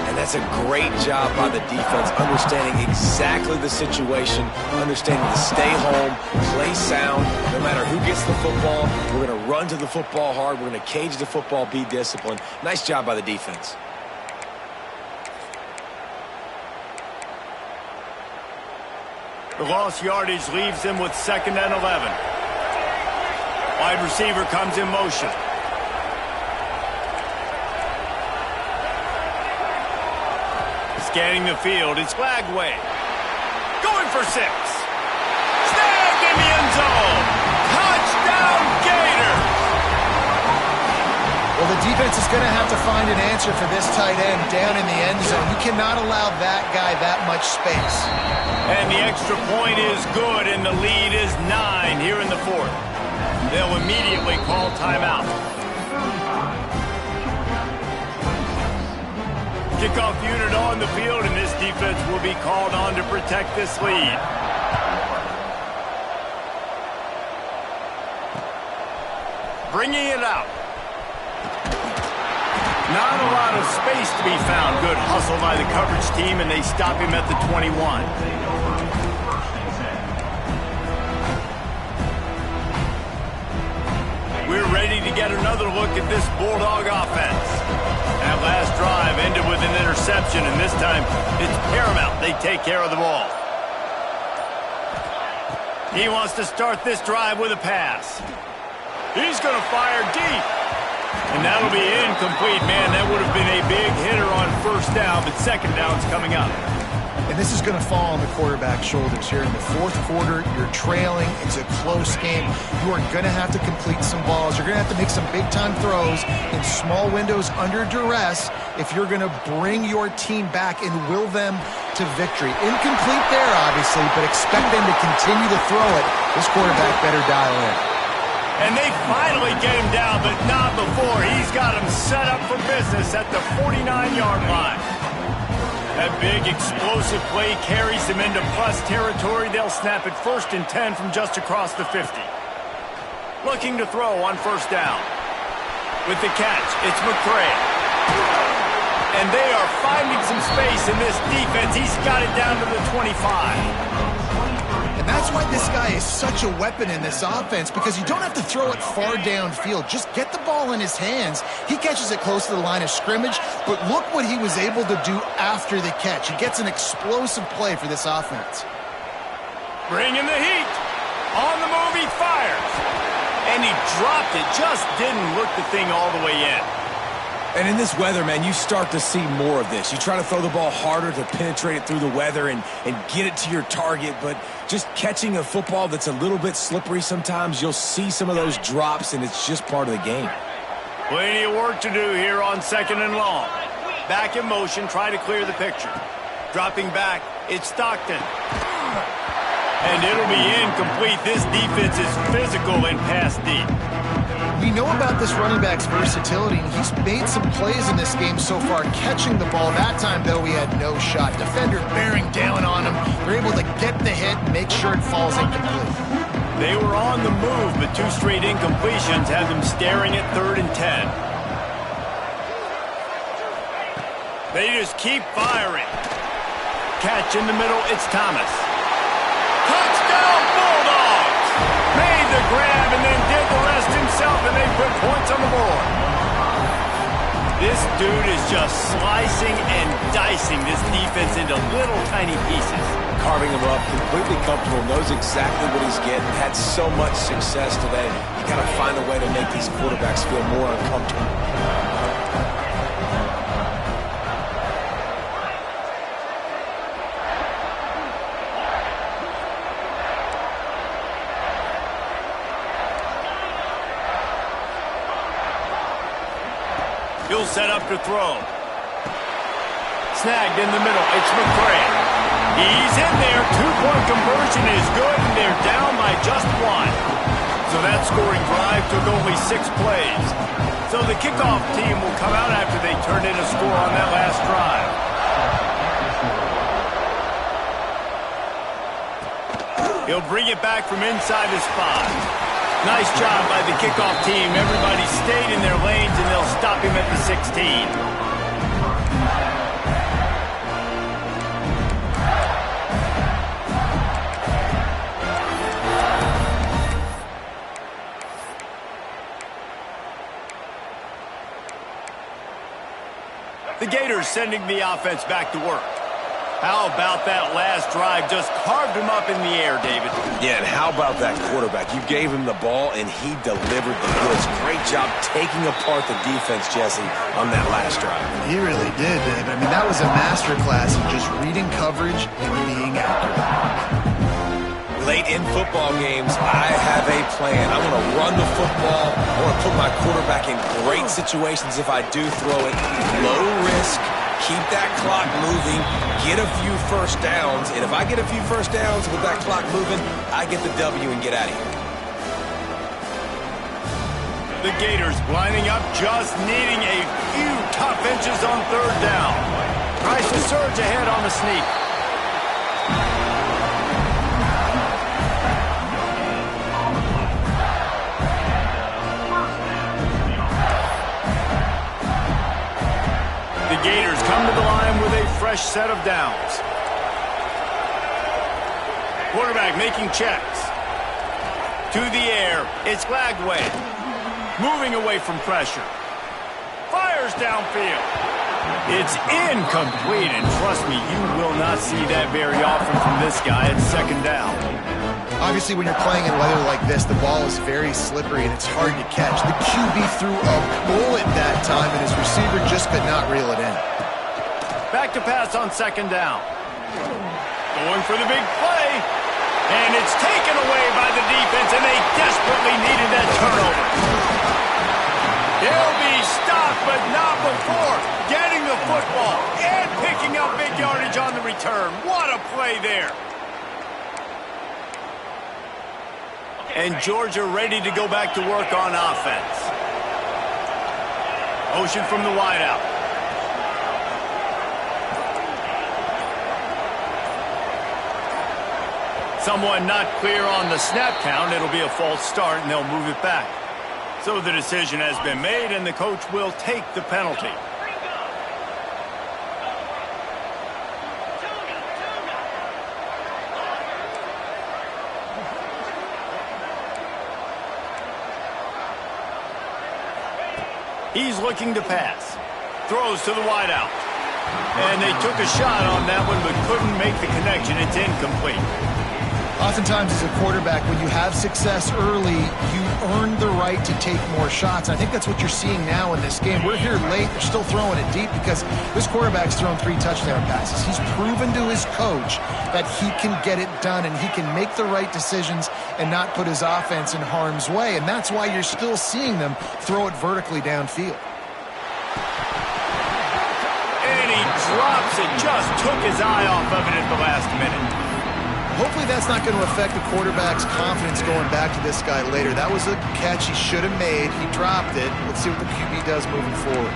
Speaker 3: And that's a great job by the defense, understanding exactly the situation, understanding to stay home, play sound. No matter who gets the football, we're going to run to the football hard. We're going to cage the football, be disciplined. Nice job by the defense.
Speaker 1: The lost yardage leaves them with 2nd and 11. Wide receiver comes in motion. Scanning the field, it's Lagway. Going for 6. Snagged in the end zone. Touchdown, Gators!
Speaker 2: Well, the defense is going to have to find an answer for this tight end down in the end zone. You cannot allow that guy that much space.
Speaker 1: And the extra point is good, and the lead is 9 here in the fourth. They'll immediately call timeout. Kickoff unit on the field, and this defense will be called on to protect this lead. Bringing it out. Not a lot of space to be found. Good hustle by the coverage team, and they stop him at the 21. We're ready to get another look at this Bulldog offense. That last drive ended with an interception, and this time it's paramount they take care of the ball. He wants to start this drive with a pass. He's going to fire deep. And that'll be incomplete, man. That would have been a big hitter on first down, but second down's coming up.
Speaker 2: And this is going to fall on the quarterback's shoulders here in the fourth quarter. You're trailing. It's a close game. You are going to have to complete some balls. You're going to have to make some big-time throws in small windows under duress if you're going to bring your team back and will them to victory. Incomplete there, obviously, but expect them to continue to throw it. This quarterback better dial in.
Speaker 1: And they finally get him down, but not before. He's got him set up for business at the 49-yard line. That big explosive play carries them into plus territory. They'll snap it 1st and 10 from just across the 50. Looking to throw on first down. With the catch, it's McCray. And they are finding some space in this defense. He's got it down to the 25.
Speaker 2: And that's why this guy is such a weapon in this offense, because you don't have to throw it far downfield. Just get the ball in his hands. He catches it close to the line of scrimmage, but look what he was able to do after the catch. He gets an explosive play for this offense.
Speaker 1: Bringing the heat. On the move, he fires. And he dropped it. Just didn't look the thing all the way in.
Speaker 3: And in this weather, man, you start to see more of this. You try to throw the ball harder to penetrate it through the weather and get it to your target, but just catching a football that's a little bit slippery sometimes, you'll see some of those drops, and it's just part of the game.
Speaker 1: Plenty of work to do here on 2nd and long. Back in motion, try to clear the picture. Dropping back, it's Stockton. And it'll be incomplete. This defense is physical and pass deep.
Speaker 2: We know about this running back's versatility, and he's made some plays in this game so far, catching the ball. That time, though, he had no shot. Defender bearing down on him. They're able to get the hit and make sure it falls incomplete.
Speaker 1: They were on the move, but 2 straight incompletions had them staring at 3rd and 10. They just keep firing. Catch in the middle, it's Thomas. Touchdown, Bulldogs! Made the grab and then did the rest himself, and they put points on the board. This dude is just slicing and dicing this defense into little tiny pieces.
Speaker 3: Carving him up, completely comfortable, knows exactly what he's getting, had so much success today. You got to find a way to make these quarterbacks feel more uncomfortable.
Speaker 1: He'll set up to throw. Snagged in the middle. It's McCray. He's in there. 2-point conversion is good, and they're down by just 1. So that scoring drive took only 6 plays. So the kickoff team will come out after they turned in a score on that last drive. He'll bring it back from inside his 5. Nice job by the kickoff team. Everybody stayed in their lanes, and they'll stop him at the 16. The Gators sending the offense back to work. How about that last drive? Just carved him up in the air, David.
Speaker 3: Yeah, and how about that quarterback? You gave him the ball, and he delivered the goods. Great job taking apart the defense, Jesse, on that last drive.
Speaker 2: He really did, David. I mean, that was a masterclass in just reading coverage and being accurate.
Speaker 3: Late in football games, I have a plan. I want to run the football. I want to put my quarterback in great situations if I do throw it. Low risk. Keep that clock moving, get a few first downs, and if I get a few first downs with that clock moving, I get the W and get out of here.
Speaker 1: The Gators lining up, just needing a few tough inches on 3rd down. Tries to surge ahead on the sneak. The Gators come to the line with a fresh set of downs. Quarterback making checks. To the air, it's Lagway. Moving away from pressure. Fires downfield. It's incomplete, and trust me, you will not see that very often from this guy at 2nd down.
Speaker 2: Obviously, when you're playing in weather like this, the ball is very slippery and it's hard to catch. The QB threw a bullet that time, and his receiver just could not reel it in.
Speaker 1: Back to pass on second down. Going for the big play. And it's taken away by the defense, and they desperately needed that turnover. He'll be stopped, but not before getting the football and picking up big yardage on the return. What a play there. And Georgia ready to go back to work on offense. Motion from the wideout. Someone not clear on the snap count. It'll be a false start, and they'll move it back. So the decision has been made, and the coach will take the penalty. He's looking to pass. Throws to the wideout. And they took a shot on that one, but couldn't make the connection. It's incomplete.
Speaker 2: Oftentimes as a quarterback, when you have success early, you earn the right to take more shots. I think that's what you're seeing now in this game. We're here late. They're still throwing it deep because this quarterback's thrown 3 touchdown passes. He's proven to his coach that he can get it done and he can make the right decisions and not put his offense in harm's way. And that's why you're still seeing them throw it vertically downfield.
Speaker 1: And he drops it. Just took his eye off of it at the last minute.
Speaker 2: Hopefully that's not going to affect the quarterback's confidence going back to this guy later. That was a catch he should have made. He dropped it. Let's see what the QB does moving forward.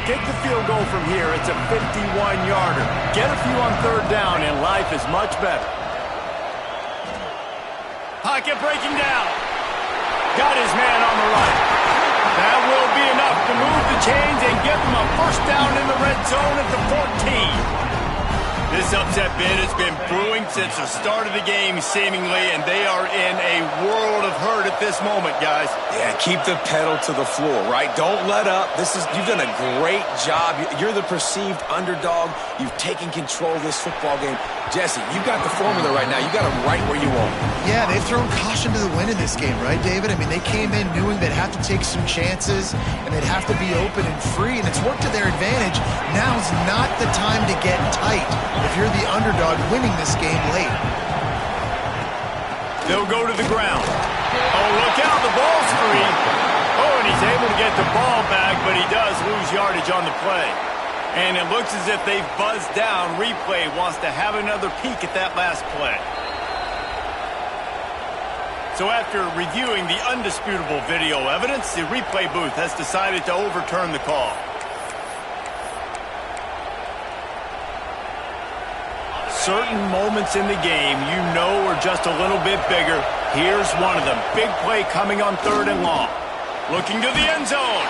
Speaker 1: Take the field goal from here. It's a 51-yarder. Get a few on third down, and life is much better. Pocket breaking down. Got his man on the right. That will be enough to move the chains and give them a first down in the red zone at the 14. This upset bid has been brewing since the start of the game, seemingly, and they are in a world of hurt at this moment, guys.
Speaker 3: Yeah, keep the pedal to the floor, right? Don't let up. You've done a great job. You're the perceived underdog. You've taken control of this football game. Jesse, you got the formula right now. You got them right where you want.
Speaker 2: Yeah, they've thrown caution to the wind in this game, right, David? I mean, they came in knowing they'd have to take some chances and they'd have to be open and free, and it's worked to their advantage. Now's not the time to get tight if you're the underdog winning this game late.
Speaker 1: They'll go to the ground. Oh, look out, the ball's free. Oh, and he's able to get the ball back, but he does lose yardage on the play. And it looks as if they've buzzed down. Replay wants to have another peek at that last play. So after reviewing the undisputable video evidence, the replay booth has decided to overturn the call. Certain moments in the game you know are just a little bit bigger. Here's one of them. Big play coming on third and long. Looking to the end zone.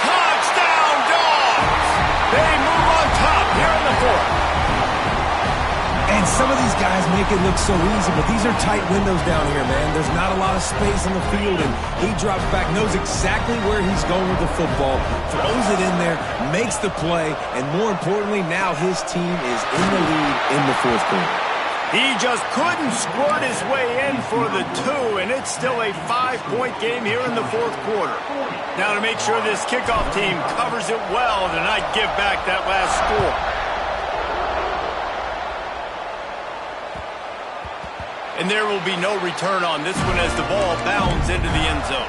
Speaker 1: Touchdown, Dogs! They move on top here in the fourth.
Speaker 5: And some of these guys make it look so easy, but these are tight windows down here, man. There's not a lot of space on the field, and he drops back, knows exactly where he's going with the football, throws it in there, makes the play, and more importantly, now his team is in the lead in the fourth quarter.
Speaker 1: He just couldn't squirt his way in for the 2, and it's still a 5-point game here in the fourth quarter. Now to make sure this kickoff team covers it well to not give back that last score. And there will be no return on this one as the ball bounds into the end zone.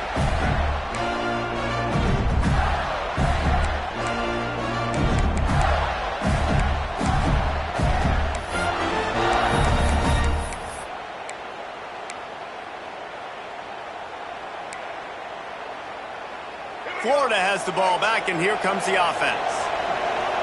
Speaker 1: Florida has the ball back, and here comes the offense.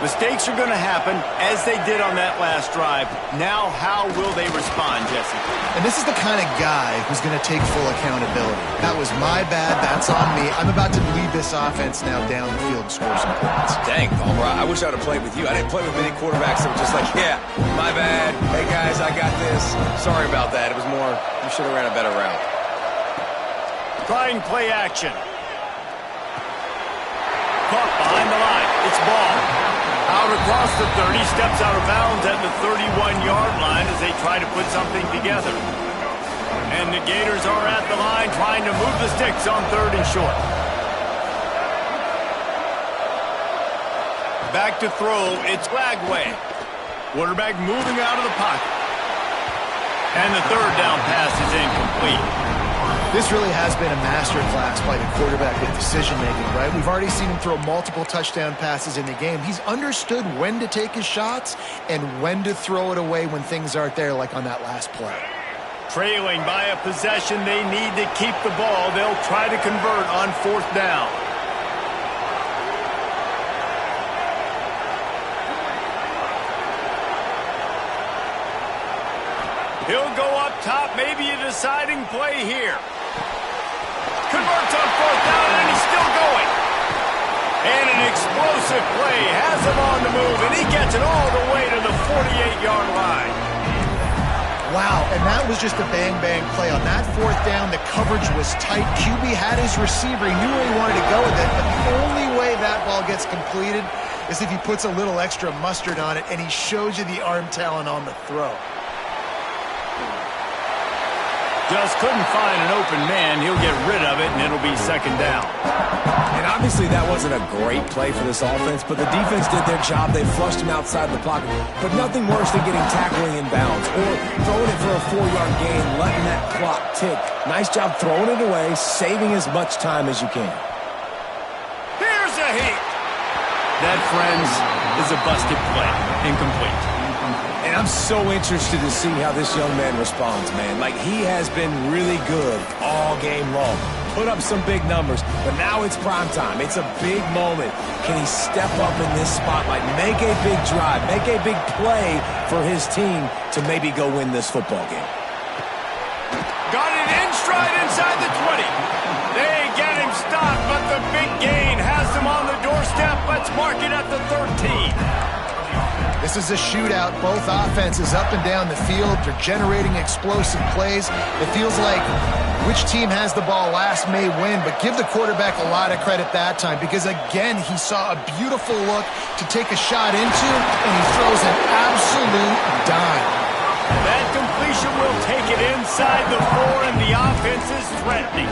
Speaker 1: Mistakes are going to happen, as they did on that last drive. Now, how will they respond, Jesse?
Speaker 2: And this is the kind of guy who's going to take full accountability. That was my bad. That's on me. I'm about to lead this offense now down the field and score some points.
Speaker 3: Dang, Palmer, I wish I would have played with you. I didn't play with many quarterbacks that were just like, yeah, my bad. Hey, guys, I got this. Sorry about that. It was more, you should have ran a better route.
Speaker 1: Trying play action. Caught behind the line. It's ball. Out across the 30, steps out of bounds at the 31-yard line as they try to put something together. And the Gators are at the line trying to move the sticks on 3rd and short. Back to throw, it's Lagway. Quarterback moving out of the pocket. And the 3rd down pass is incomplete.
Speaker 2: This really has been a masterclass by the quarterback with decision-making, right? We've already seen him throw multiple touchdown passes in the game. He's understood when to take his shots and when to throw it away when things aren't there, like on that last play.
Speaker 1: Trailing by a possession, they need to keep the ball. They'll try to convert on 4th down. He'll go up top, maybe a deciding play here. Converts on 4th down, and he's still going. And an explosive play has him on the move, and he gets it all the way to the 48-yard line.
Speaker 2: Wow, and that was just a bang-bang play. On that 4th down, the coverage was tight. QB had his receiver. He knew where he wanted to go with it, but the only way that ball gets completed is if he puts a little extra mustard on it, and he shows you the arm talent on the throw.
Speaker 1: Just couldn't find an open man. He'll get rid of it, and it'll be 2nd down.
Speaker 5: And obviously that wasn't a great play for this offense, but the defense did their job. They flushed him outside the pocket. But nothing worse than getting tackling in bounds or throwing it for a 4-yard gain, letting that clock tick. Nice job throwing it away, saving as much time as you can.
Speaker 1: Here's a heat. That, friends, is a busted play. Incomplete.
Speaker 5: And I'm so interested to see how this young man responds, man. Like, he has been really good all game long. Put up some big numbers, but now it's prime time. It's a big moment. Can he step up in this spotlight, make a big drive, make a big play for his team to maybe go win this football game?
Speaker 1: Got it in stride inside the 20. They get him stopped, but the big gain has him on the doorstep. Let's mark it at the 13.
Speaker 2: This is a shootout. Both offenses up and down the field. They're generating explosive plays. It feels like which team has the ball last may win, but give the quarterback a lot of credit that time because, again, he saw a beautiful look to take a shot into, and he throws an absolute dime.
Speaker 1: That completion will take it inside the 4, and the offense is threatening.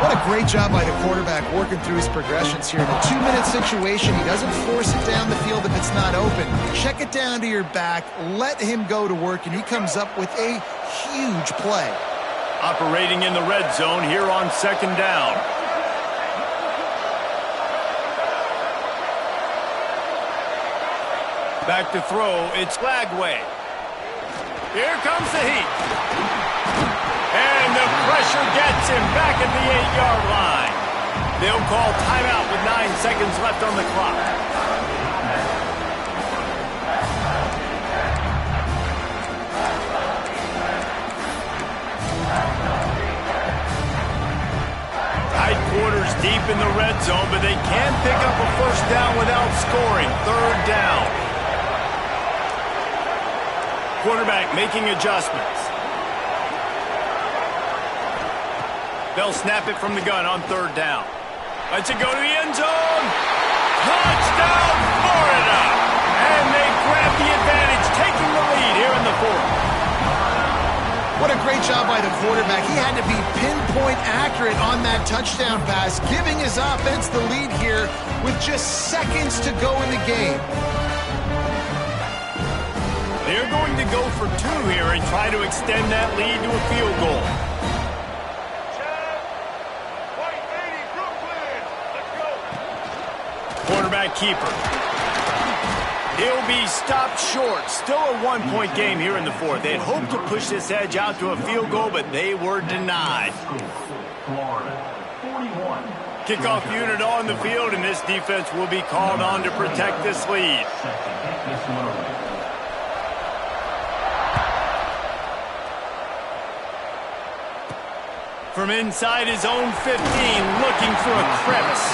Speaker 2: What a great job by the quarterback working through his progressions here. In a 2-minute situation, he doesn't force it down the field if it's not open. Check it down to your back, let him go to work, and he comes up with a huge play.
Speaker 1: Operating in the red zone here on 2nd down. Back to throw, it's Lagway. Here comes the heat. And the pressure gets him back at the 8-yard line. They'll call timeout with 9 seconds left on the clock. Tight quarters deep in the red zone, but they can pick up a 1st down without scoring. 3rd down. Quarterback making adjustments. They'll snap it from the gun on 3rd down. Let's it go to the end zone. Touchdown, Florida! And they grab the advantage, taking the lead here in the 4th.
Speaker 2: What a great job by the quarterback. He had to be pinpoint accurate on that touchdown pass, giving his offense the lead here with just seconds to go in the game.
Speaker 1: They're going to go for 2 here and try to extend that lead to a field goal. Quarterback keeper. He'll be stopped short. Still a 1-point game here in the 4th. They had hoped to push this edge out to a field goal, but they were denied. Kickoff unit on the field, and this defense will be called on to protect this lead. From inside his own 15, looking for a crevice.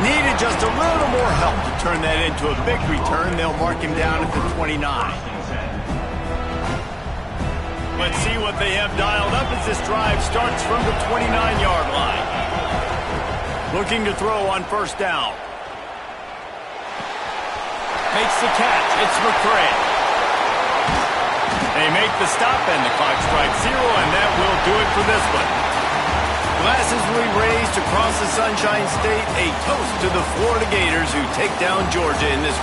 Speaker 1: Needed just a little more help to turn that into a big return. They'll mark him down at the 29. Let's see what they have dialed up as this drive starts from the 29-yard line. Looking to throw on 1st down. makes the catch. It's McCray. They make the stop, and the clock strikes 0, and that will do it for this one. Glasses will be raised across the Sunshine State. A toast to the Florida Gators who take down Georgia in this